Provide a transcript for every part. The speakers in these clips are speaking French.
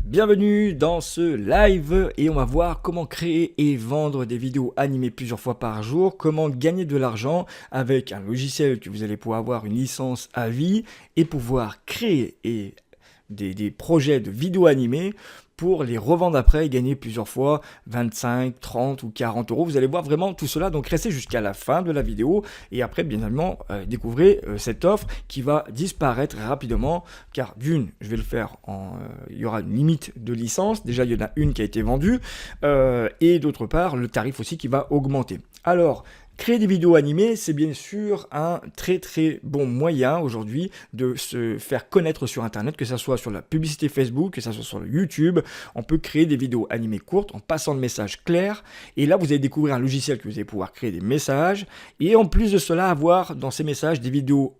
Bienvenue dans ce live et on va voir comment créer et vendre des vidéos animées plusieurs fois par jour, comment gagner de l'argent avec un logiciel que vous allez pouvoir avoir une licence à vie et pouvoir créer des projets de vidéos animées pour les revendre après et gagner plusieurs fois 25, 30 ou 40 euros. Vous allez voir vraiment tout cela, donc restez jusqu'à la fin de la vidéo et après bien évidemment découvrez cette offre qui va disparaître rapidement car d'une, je vais le faire il y aura une limite de licence, déjà il y en a une qui a été vendue et d'autre part le tarif aussi qui va augmenter. Alors, créer des vidéos animées, c'est bien sûr un très très bon moyen aujourd'hui de se faire connaître sur Internet, que ce soit sur la publicité Facebook, que ce soit sur le YouTube. On peut créer des vidéos animées courtes en passant le message clair. Et là, vous allez découvrir un logiciel que vous allez pouvoir créer des messages. Et en plus de cela, avoir dans ces messages des vidéos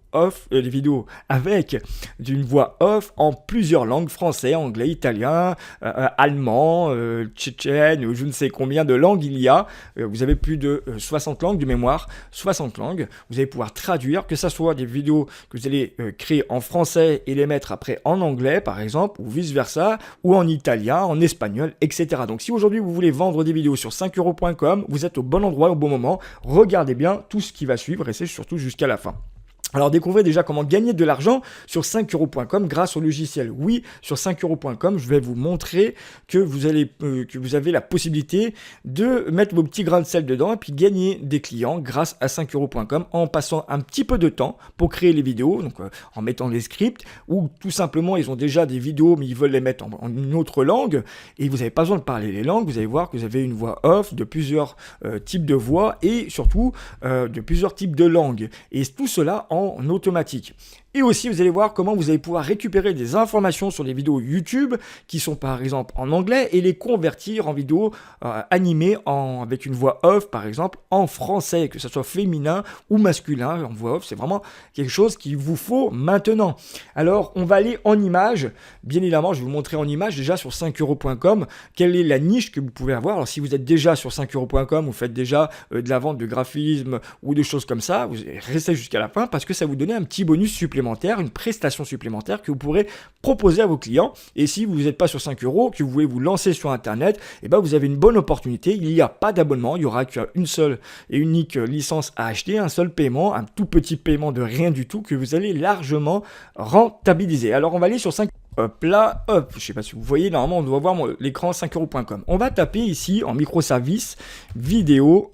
des vidéos avec d'une voix off en plusieurs langues, français, anglais, italien, allemand, tchétchène, ou je ne sais combien de langues il y a. Vous avez plus de 60 langues de mémoire, 60 langues. Vous allez pouvoir traduire, que ce soit des vidéos que vous allez créer en français et les mettre après en anglais, par exemple, ou vice-versa, ou en italien, en espagnol, etc. Donc si aujourd'hui vous voulez vendre des vidéos sur 5euros.com, vous êtes au bon endroit, au bon moment. Regardez bien tout ce qui va suivre, restez surtout jusqu'à la fin. Alors découvrez déjà comment gagner de l'argent sur 5euros.com grâce au logiciel. Oui, sur 5euros.com, je vais vous montrer que vous avez la possibilité de mettre vos petits grains de sel dedans et puis gagner des clients grâce à 5euros.com en passant un petit peu de temps pour créer les vidéos, donc en mettant les scripts ou tout simplement ils ont déjà des vidéos mais ils veulent les mettre en une autre langue et vous n'avez pas besoin de parler les langues, vous allez voir que vous avez une voix off de plusieurs types de voix et surtout de plusieurs types de langues et tout cela en automatique. Et aussi, vous allez voir comment vous allez pouvoir récupérer des informations sur les vidéos YouTube qui sont par exemple en anglais et les convertir en vidéos animées avec une voix off par exemple en français, que ce soit féminin ou masculin en voix off. C'est vraiment quelque chose qu'il vous faut maintenant. Alors, on va aller en images. Bien évidemment, je vais vous montrer en images déjà sur 5euros.com quelle est la niche que vous pouvez avoir. Alors, si vous êtes déjà sur 5euros.com, vous faites déjà de la vente de graphisme ou de choses comme ça, vous restez jusqu'à la fin parce que ça va vous donner un petit bonus supplémentaire, une prestation supplémentaire que vous pourrez proposer à vos clients. Et si vous n'êtes pas sur 5 euros, que vous voulez vous lancer sur Internet, et ben vous avez une bonne opportunité. Il n'y a pas d'abonnement, il y aura qu'une seule et unique licence à acheter, un seul paiement, un tout petit paiement de rien du tout que vous allez largement rentabiliser. Alors on va aller sur 5. Hop là, hop, je sais pas si vous voyez, normalement on doit voir l'écran 5euros.com. On va taper ici en microservice vidéo,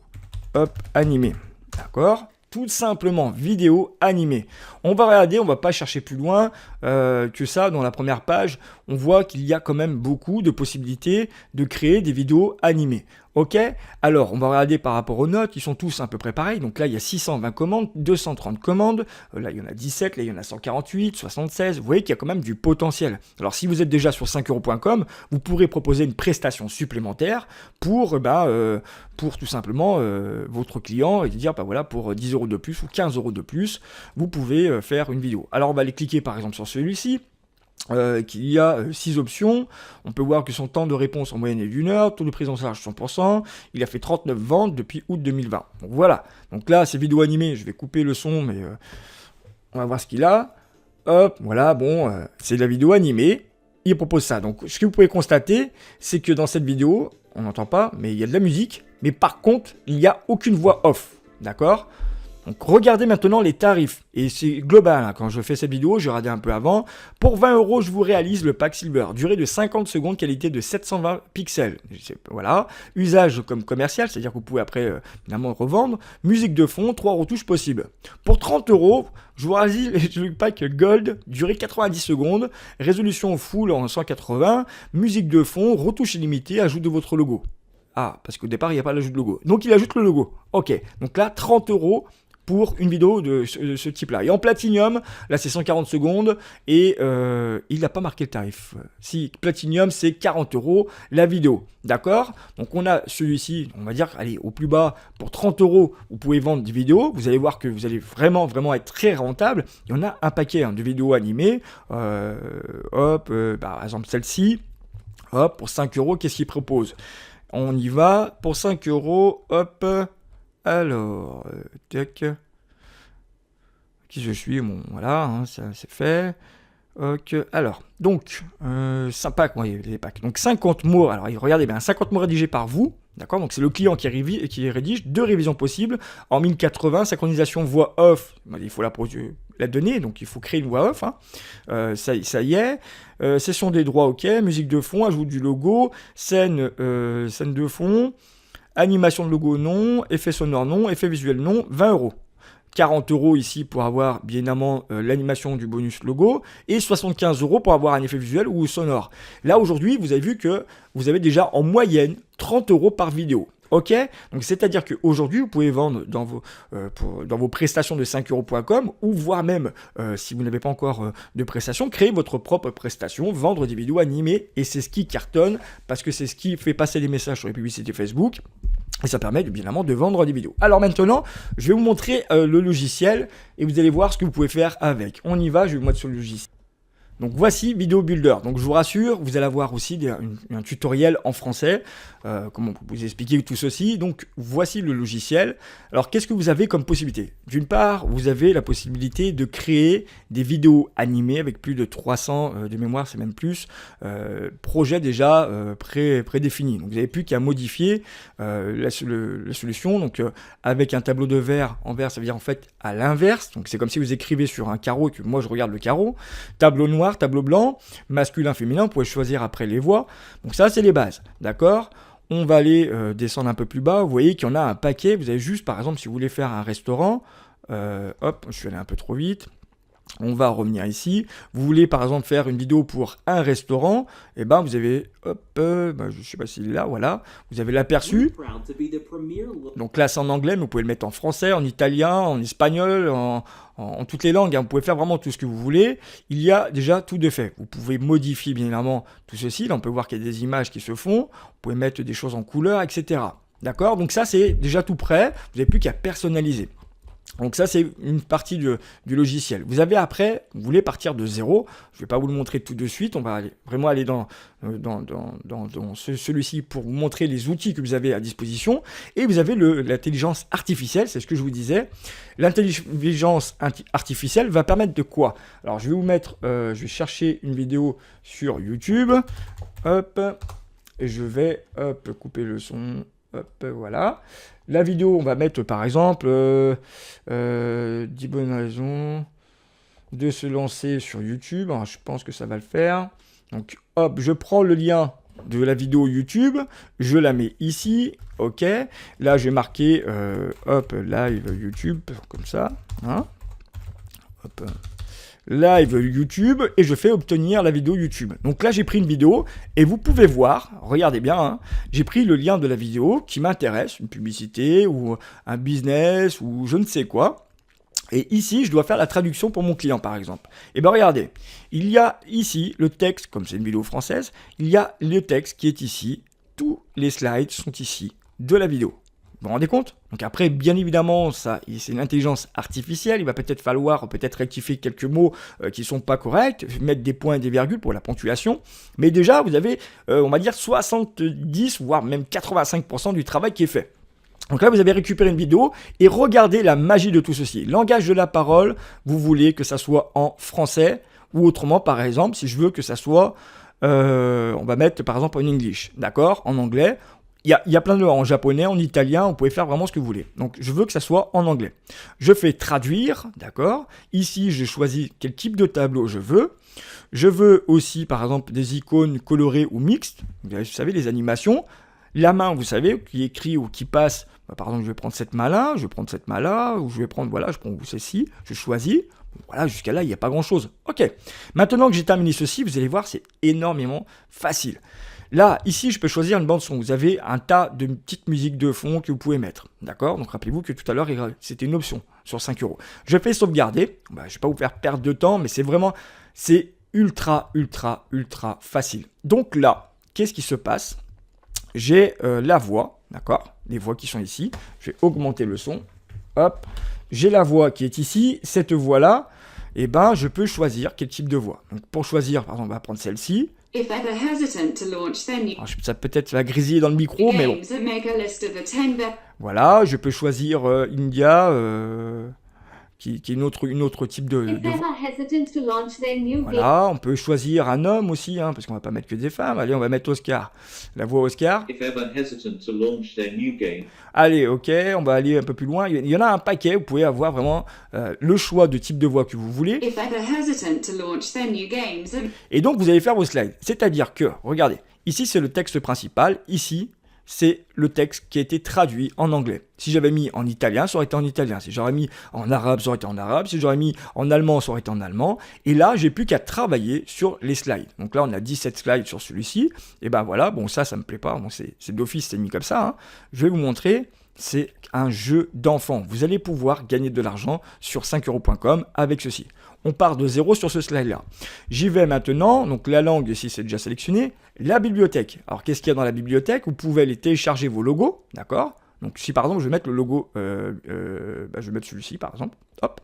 hop, animé. D'accord ? Tout simplement vidéo animée. On va regarder, on va pas chercher plus loin que ça. Dans la première page, on voit qu'il y a quand même beaucoup de possibilités de créer des vidéos animées. Ok, alors on va regarder par rapport aux notes, ils sont tous à peu près pareils. Donc là, il y a 620 commandes, 230 commandes, là il y en a 17, là il y en a 148, 76. Vous voyez qu'il y a quand même du potentiel. Alors si vous êtes déjà sur 5euros.com, vous pourrez proposer une prestation supplémentaire pour tout simplement votre client et dire voilà, pour 10 euros de plus ou 15 euros de plus, vous pouvez faire une vidéo. Alors on va aller cliquer par exemple sur celui-ci. Qu'il y a 6 options. On peut voir que son temps de réponse en moyenne est d'1 heure, taux de prise en charge 100%, il a fait 39 ventes depuis août 2020. Donc voilà, donc là c'est vidéo animée, je vais couper le son, mais on va voir ce qu'il a. Hop, voilà, bon, c'est de la vidéo animée, il propose ça. Donc ce que vous pouvez constater, c'est que dans cette vidéo, on n'entend pas, mais il y a de la musique, mais par contre, il n'y a aucune voix off, d'accord ? Donc regardez maintenant les tarifs, et c'est global, hein. Quand je fais cette vidéo, je regardais un peu avant, pour 20 euros je vous réalise le pack Silver, durée de 50 secondes, qualité de 720 pixels, voilà, usage comme commercial, c'est-à-dire que vous pouvez après finalement revendre, musique de fond, 3 retouches possibles. Pour 30 euros, je vous réalise le pack Gold, durée 90 secondes, résolution full en 180, musique de fond, retouche illimitée, ajout de votre logo. Ah, parce qu'au départ il n'y a pas l'ajout de logo, donc il ajoute le logo, ok, donc là 30 euros, pour une vidéo de ce type-là. Et en Platinum, là c'est 140 secondes et il n'a pas marqué le tarif. Si Platinum c'est 40 euros la vidéo, d'accord? Donc on a celui-ci, on va dire, allez, au plus bas, pour 30 euros, vous pouvez vendre des vidéos. Vous allez voir que vous allez vraiment être très rentable. Il y en a un paquet de vidéos animées. Par exemple celle-ci, hop, pour 5 euros, qu'est-ce qu'il propose? On y va, pour 5 euros, hop. Alors, tac, qui je suis, bon, voilà, hein, ça c'est fait. Ok, alors, donc, sympa, ouais, les packs. Donc 50 mots, alors regardez bien, 50 mots rédigés par vous, d'accord? Donc c'est le client qui rédige, 2 révisions possibles, en 1080, synchronisation voix off, il faut la donner, donc il faut créer une voix off, hein. Ça y est, cession des droits, ok, musique de fond, ajout du logo, scène de fond, animation de logo non, effet sonore non, effet visuel non, 20 €. 40 € ici pour avoir bien évidemment l'animation du bonus logo et 75 € pour avoir un effet visuel ou sonore. Là aujourd'hui, vous avez vu que vous avez déjà en moyenne 30 € par vidéo. Ok, donc c'est-à-dire qu'aujourd'hui, vous pouvez vendre dans vos prestations de 5€ .com ou voire même, si vous n'avez pas encore de prestations, créer votre propre prestation, vendre des vidéos animées et c'est ce qui cartonne parce que c'est ce qui fait passer des messages sur les publicités Facebook. Et ça permet bien évidemment de vendre des vidéos. Alors maintenant, je vais vous montrer le logiciel et vous allez voir ce que vous pouvez faire avec. On y va, je vais vous mettre sur le logiciel. Donc voici Video Builder. Donc je vous rassure, vous allez avoir aussi un tutoriel en français, comment vous expliquer tout ceci. Donc voici le logiciel. Alors qu'est-ce que vous avez comme possibilité? D'une part, vous avez la possibilité de créer des vidéos animées avec plus de 300 de mémoire, c'est même plus, projets déjà prédéfinis. Donc vous n'avez plus qu'à modifier la solution. Donc avec un tableau de verre en vert, ça veut dire en fait à l'inverse. Donc c'est comme si vous écrivez sur un carreau et que moi je regarde le carreau. Tableau noir, tableau blanc, masculin, féminin, vous pouvez choisir après les voix. Donc ça, c'est les bases, d'accord? On va aller descendre un peu plus bas. Vous voyez qu'il y en a un paquet. Vous avez juste, par exemple, si vous voulez faire un restaurant, hop, je suis allé un peu trop vite. On va revenir ici. Vous voulez par exemple faire une vidéo pour un restaurant, et ben vous avez, hop, je sais pas s'il est là, voilà. Vous avez l'aperçu. Donc là c'est en anglais, mais vous pouvez le mettre en français, en italien, en espagnol, en toutes les langues. Hein. Vous pouvez faire vraiment tout ce que vous voulez. Il y a déjà tout de fait. Vous pouvez modifier bien évidemment tout ceci. Là on peut voir qu'il y a des images qui se font. Vous pouvez mettre des choses en couleur, etc. D'accord? Donc ça c'est déjà tout prêt. Vous n'avez plus qu'à personnaliser. Donc ça, c'est une partie du logiciel. Vous avez après, vous voulez partir de zéro. Je ne vais pas vous le montrer tout de suite. On va vraiment aller dans celui-ci pour vous montrer les outils que vous avez à disposition. Et vous avez l'intelligence artificielle, c'est ce que je vous disais. L'intelligence artificielle va permettre de quoi? Alors, je vais vous mettre, je vais chercher une vidéo sur YouTube. Hop, et je vais, hop, couper le son. Hop, voilà. La vidéo, on va mettre par exemple 10 bonnes raisons de se lancer sur YouTube. Alors, je pense que ça va le faire. Donc, hop, je prends le lien de la vidéo YouTube, je la mets ici. Ok. Là, je vais marquer hop, live YouTube, comme ça. Hein, hop. Live YouTube et je fais obtenir la vidéo YouTube. Donc là j'ai pris une vidéo et vous pouvez voir, regardez bien, hein, j'ai pris le lien de la vidéo qui m'intéresse, une publicité ou un business ou je ne sais quoi. Et ici je dois faire la traduction pour mon client par exemple. Et bien regardez, il y a ici le texte, comme c'est une vidéo française, il y a le texte qui est ici, tous les slides sont ici de la vidéo. Vous vous rendez compte? Donc après, bien évidemment, ça, c'est une intelligence artificielle. Il va peut-être falloir rectifier quelques mots qui ne sont pas corrects, mettre des points et des virgules pour la ponctuation. Mais déjà, vous avez, on va dire, 70, voire même 85% du travail qui est fait. Donc là, vous avez récupéré une vidéo et regardez la magie de tout ceci. Langage de la parole, vous voulez que ça soit en français ou autrement, par exemple, si je veux que ça soit, on va mettre par exemple en English, d'accord, en anglais. Il y a plein de en japonais, en italien, vous pouvez faire vraiment ce que vous voulez. Donc, je veux que ça soit en anglais. Je fais traduire, d'accord. Ici, je choisis quel type de tableau je veux. Je veux aussi, par exemple, des icônes colorées ou mixtes. Vous savez, les animations. La main, vous savez, qui écrit ou qui passe. Par exemple, je vais prendre cette main-là, je vais prendre cette main-là, ou je vais prendre, voilà, je prends celle-ci, je choisis. Voilà, jusqu'à là, il n'y a pas grand-chose. Ok. Maintenant que j'ai terminé ceci, vous allez voir, c'est énormément facile. Là, ici, je peux choisir une bande son. Vous avez un tas de petites musiques de fond que vous pouvez mettre. D'accord? Donc, rappelez-vous que tout à l'heure, c'était une option sur 5 €. Je fais sauvegarder. Je ne vais pas vous faire perdre de temps, mais c'est ultra facile. Donc là, qu'est-ce qui se passe? J'ai la voix, d'accord? Les voix qui sont ici. Je vais augmenter le son. Hop. J'ai la voix qui est ici. Cette voix-là, je peux choisir quel type de voix. Donc, pour choisir, par exemple, on va prendre celle-ci. Alors, ça peut-être va grésiller dans le micro, mais bon. Voilà, je peux choisir India, qui est une autre type de If they're not hesitant to launch their new game, Voilà, on peut choisir un homme aussi, hein, parce qu'on va pas mettre que des femmes. Allez, on va mettre Oscar. La voix Oscar. If ever hesitant to launch their new game, Allez, ok, on va aller un peu plus loin. Il y en a un paquet, vous pouvez avoir vraiment le choix de type de voix que vous voulez. If ever hesitant to launch their new games, Et donc, vous allez faire vos slides. C'est-à-dire que, regardez, ici, c'est le texte principal. Ici, c'est le texte qui a été traduit en anglais. Si j'avais mis en italien, ça aurait été en italien. Si j'aurais mis en arabe, ça aurait été en arabe. Si j'aurais mis en allemand, ça aurait été en allemand. Et là, j'ai plus qu'à travailler sur les slides. Donc là, on a 17 slides sur celui-ci. Et ben voilà, bon, ça me plaît pas. Bon, c'est d'office, c'est mis comme ça, hein. Je vais vous montrer. C'est un jeu d'enfant. Vous allez pouvoir gagner de l'argent sur 5€ avec ceci. On part de zéro sur ce slide-là. J'y vais maintenant. Donc la langue, ici, c'est déjà sélectionné. La bibliothèque. Alors, qu'est-ce qu'il y a dans la bibliothèque? Vous pouvez aller télécharger vos logos, d'accord? Donc, si par exemple, je vais mettre le logo, je vais mettre celui-ci, par exemple. Hop.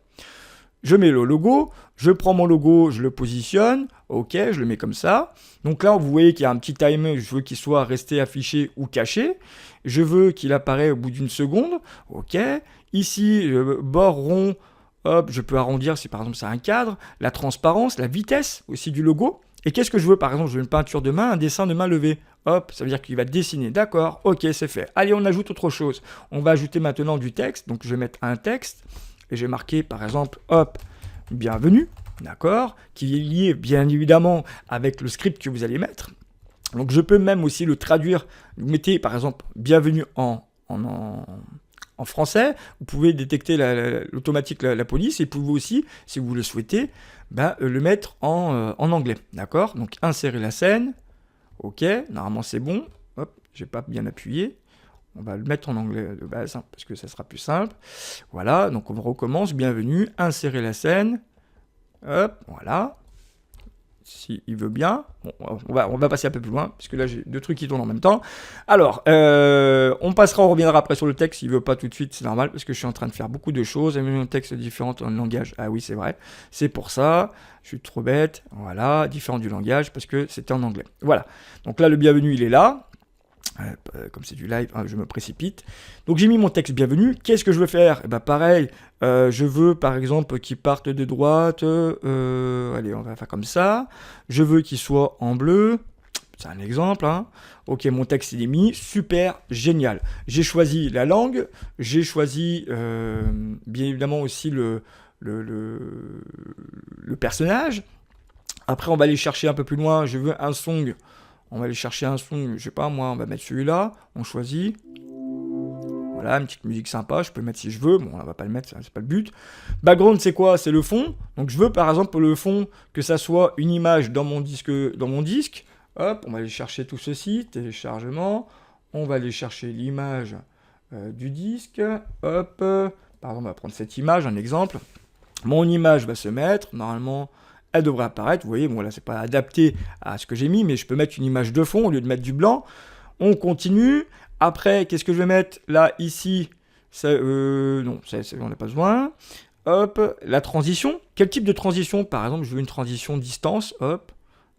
Je mets le logo, je prends mon logo, je le positionne, ok, je le mais comme ça. Donc là, vous voyez qu'il y a un petit timer, je veux qu'il soit resté affiché ou caché. Je veux qu'il apparaisse au bout d'une seconde, ok. Ici, bord rond, hop, je peux arrondir si par exemple c'est un cadre. La transparence, la vitesse aussi du logo. Et qu'est-ce que je veux? Par exemple, je veux une peinture de main, un dessin de main levée. Hop, ça veut dire qu'il va dessiner. D'accord, ok, c'est fait. Allez, on ajoute autre chose. On va ajouter maintenant du texte. Donc, je vais mettre un texte. Et je vais marquer, par exemple, hop, bienvenue. D'accord, qui est lié, bien évidemment, avec le script que vous allez mettre. Donc, je peux même aussi le traduire. Vous mettez, par exemple, bienvenue en français. Vous pouvez détecter l'automatique la police. Et vous pouvez aussi, si vous le souhaitez, le mettre en anglais. D'accord, donc insérer la scène. Ok, normalement c'est bon. Hop, j'ai pas bien appuyé. On va le mettre en anglais de base, hein, parce que ça sera plus simple. Voilà, donc on recommence. Bienvenue, insérer la scène. Hop, voilà. Si il veut bien. Bon, on va passer un peu plus loin, parce que là j'ai deux trucs qui tournent en même temps. Alors, on reviendra après sur le texte. S'il veut pas tout de suite, c'est normal, parce que je suis en train de faire beaucoup de choses. Et même un texte différent en langage. Ah oui, c'est vrai. C'est pour ça. Je suis trop bête. Voilà, différent du langage, parce que c'était en anglais. Voilà. Donc là, le bienvenue, il est là. Comme c'est du live, hein, je me précipite. Donc j'ai mis mon texte bienvenue. Qu'est-ce que je veux faire? Pareil, je veux par exemple qu'il parte de droite. Allez, on va faire comme ça. Je veux qu'il soit en bleu. C'est un exemple, hein. Ok, mon texte il est mis. Super, génial. J'ai choisi la langue. J'ai choisi bien évidemment aussi le personnage. Après, on va aller chercher un peu plus loin. Je veux un song. On va aller chercher un son, je sais pas moi, on va mettre celui-là, on choisit. Voilà, une petite musique sympa, je peux le mettre si je veux, bon on va pas le mettre, c'est pas le but. Background c'est quoi? C'est le fond. Donc je veux par exemple pour le fond que ça soit une image dans mon disque. Hop, on va aller chercher tout ceci, téléchargement. On va aller chercher l'image du disque. Hop, par exemple on va prendre cette image, un exemple. Mon image va se mettre, normalement... Elle devrait apparaître, vous voyez, bon là c'est pas adapté à ce que j'ai mis, mais je peux mettre une image de fond au lieu de mettre du blanc. On continue. Après, qu'est-ce que je vais mettre là, ici? Non, on n'a pas besoin. Hop, la transition. Quel type de transition? Par exemple, je veux une transition distance, hop.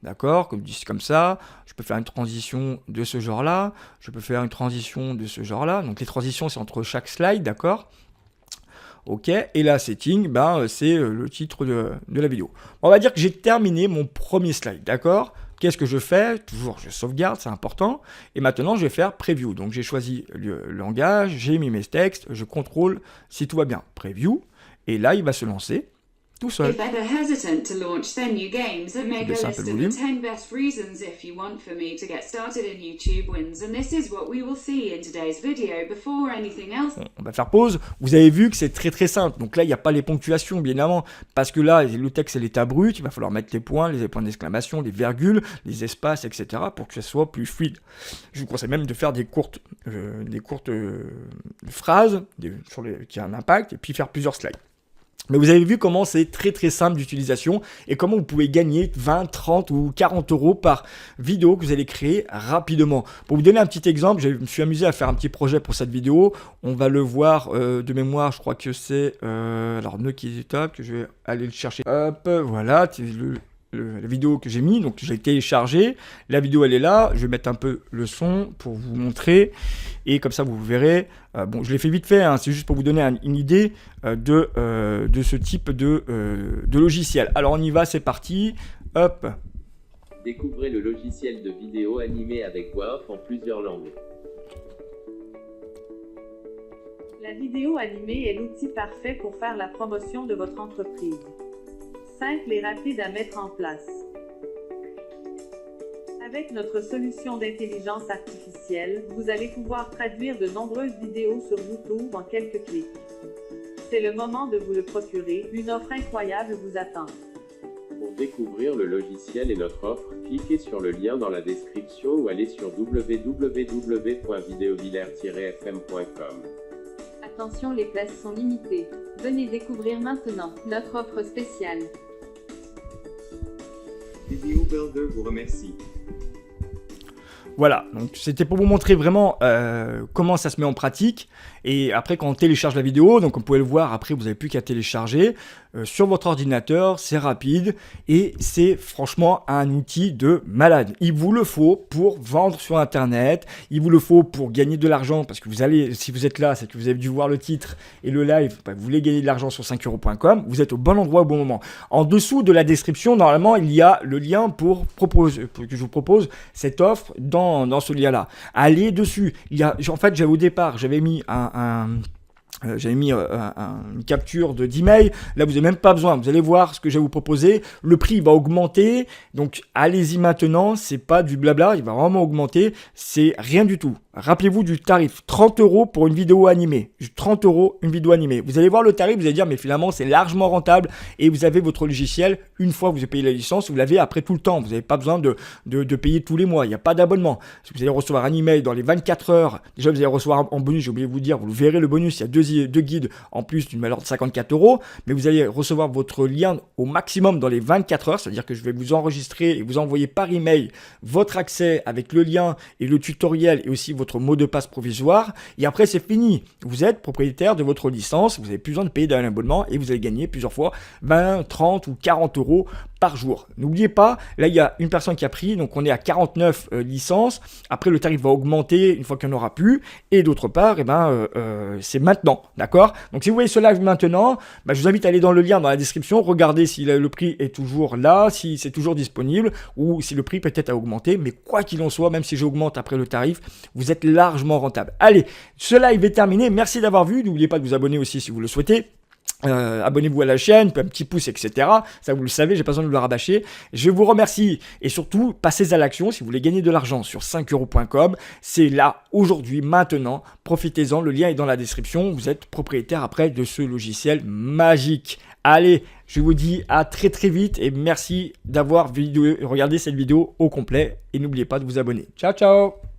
D'accord, comme ça. Je peux faire une transition de ce genre-là. Je peux faire une transition de ce genre-là. Donc les transitions, c'est entre chaque slide, d'accord? Ok, et là, setting, c'est le titre de la vidéo. On va dire que j'ai terminé mon premier slide, d'accord? Qu'est-ce que je fais? Toujours, je sauvegarde, c'est important. Et maintenant, je vais faire preview. Donc, j'ai choisi le langage, j'ai mis mes textes, je contrôle si tout va bien. Preview, et là, il va se lancer tout seul. if ever hesitant to launch their new games, make a baisse un list peu le of the volume. 10 best reasons if you want for me to get started in YouTube wins, and this is what we will see in today's video before anything else. On va faire pause. Vous avez vu que c'est très très simple. Donc là, il n'y a pas les ponctuations, bien évidemment, parce que là, le texte est l'état brut. Il va falloir mettre les points, les points d'exclamation, les virgules, les espaces, etc. pour que ce soit plus fluide. Je vous conseille même de faire des courtes phrases qui ont un impact et puis faire plusieurs slides. Mais vous avez vu comment c'est très très simple d'utilisation et comment vous pouvez gagner 20, 30 ou 40 euros par vidéo que vous allez créer rapidement. Pour vous donner un petit exemple, je me suis amusé à faire un petit projet pour cette vidéo. On va le voir de mémoire, je crois que c'est... alors, nœud qui est top, que je vais aller le chercher. Hop, voilà, la vidéo que j'ai mis, donc j'ai téléchargé, la vidéo elle est là, je vais mettre un peu le son pour vous montrer, et comme ça vous verrez, bon je l'ai fait vite fait, hein, c'est juste pour vous donner une idée de ce type de logiciel. Alors on y va, c'est parti, hop. Découvrez le logiciel de vidéo animée avec voix off en plusieurs langues. La vidéo animée est l'outil parfait pour faire la promotion de votre entreprise. Simple et rapide à mettre en place. Avec notre solution d'intelligence artificielle, vous allez pouvoir traduire de nombreuses vidéos sur YouTube en quelques clics. C'est le moment de vous le procurer, une offre incroyable vous attend. Pour découvrir le logiciel et notre offre, cliquez sur le lien dans la description ou allez sur www.videovillers-fm.com. Attention, les places sont limitées. Venez découvrir maintenant notre offre spéciale. Vidéo Builder vous remercie. Voilà, donc c'était pour vous montrer vraiment comment ça se met en pratique. Et après, quand on télécharge la vidéo, donc on pouvait le voir, après vous n'avez plus qu'à télécharger sur votre ordinateur, c'est rapide et c'est franchement un outil de malade. Il vous le faut pour vendre sur internet, il vous le faut pour gagner de l'argent, parce que vous allez, si vous êtes là, c'est que vous avez dû voir le titre et le live, vous voulez gagner de l'argent sur 5euros.com, vous êtes au bon endroit au bon moment. En dessous de la description, normalement, il y a le lien pour que je vous propose cette offre dans ce lien-là. Allez dessus. En fait, au départ, j'avais mis une capture d'email. Là, vous n'avez même pas besoin. Vous allez voir ce que je vais vous proposer. Le prix va augmenter. Donc, allez-y maintenant. C'est pas du blabla. Il va vraiment augmenter. C'est rien du tout. Rappelez-vous du tarif. 30 € pour une vidéo animée. 30 € une vidéo animée. Vous allez voir le tarif. Vous allez dire, mais finalement, c'est largement rentable. Et vous avez votre logiciel. Une fois que vous avez payé la licence, vous l'avez après tout le temps. Vous n'avez pas besoin de payer tous les mois. Il n'y a pas d'abonnement. Vous allez recevoir un email dans les 24 heures. Déjà, vous allez recevoir en bonus. J'ai oublié de vous dire. Vous le verrez le bonus. Il y a deux guides en plus d'une valeur de 54 €. Mais vous allez recevoir votre lien au maximum dans les 24 heures. C'est-à-dire que je vais vous enregistrer et vous envoyer par email votre accès avec le lien et le tutoriel et aussi votre mot de passe provisoire. Et après, c'est fini. Vous êtes propriétaire de votre licence. Vous n'avez plus besoin de payer d'un abonnement et vous allez gagner plusieurs fois 20, 30 ou 40 € par jour. N'oubliez pas, là, il y a une personne qui a pris. Donc, on est à 49 licences. Après, le tarif va augmenter une fois qu'il n'y en aura plus. Et d'autre part, c'est maintenant. D'accord? Donc, si vous voyez ce live maintenant, je vous invite à aller dans le lien dans la description. Regardez si le prix est toujours là, si c'est toujours disponible ou si le prix peut-être a augmenté. Mais quoi qu'il en soit, même si j'augmente après le tarif, vous êtes largement rentable. Allez, ce live est terminé. Merci d'avoir vu. N'oubliez pas de vous abonner aussi si vous le souhaitez. Abonnez-vous à la chaîne, un petit pouce, etc. Ça, vous le savez, j'ai pas besoin de le rabâcher. Je vous remercie et surtout, passez à l'action si vous voulez gagner de l'argent sur 5euros.com. C'est là, aujourd'hui, maintenant. Profitez-en, le lien est dans la description. Vous êtes propriétaire après de ce logiciel magique. Allez, je vous dis à très très vite et merci d'avoir regardé cette vidéo au complet. Et n'oubliez pas de vous abonner. Ciao, ciao!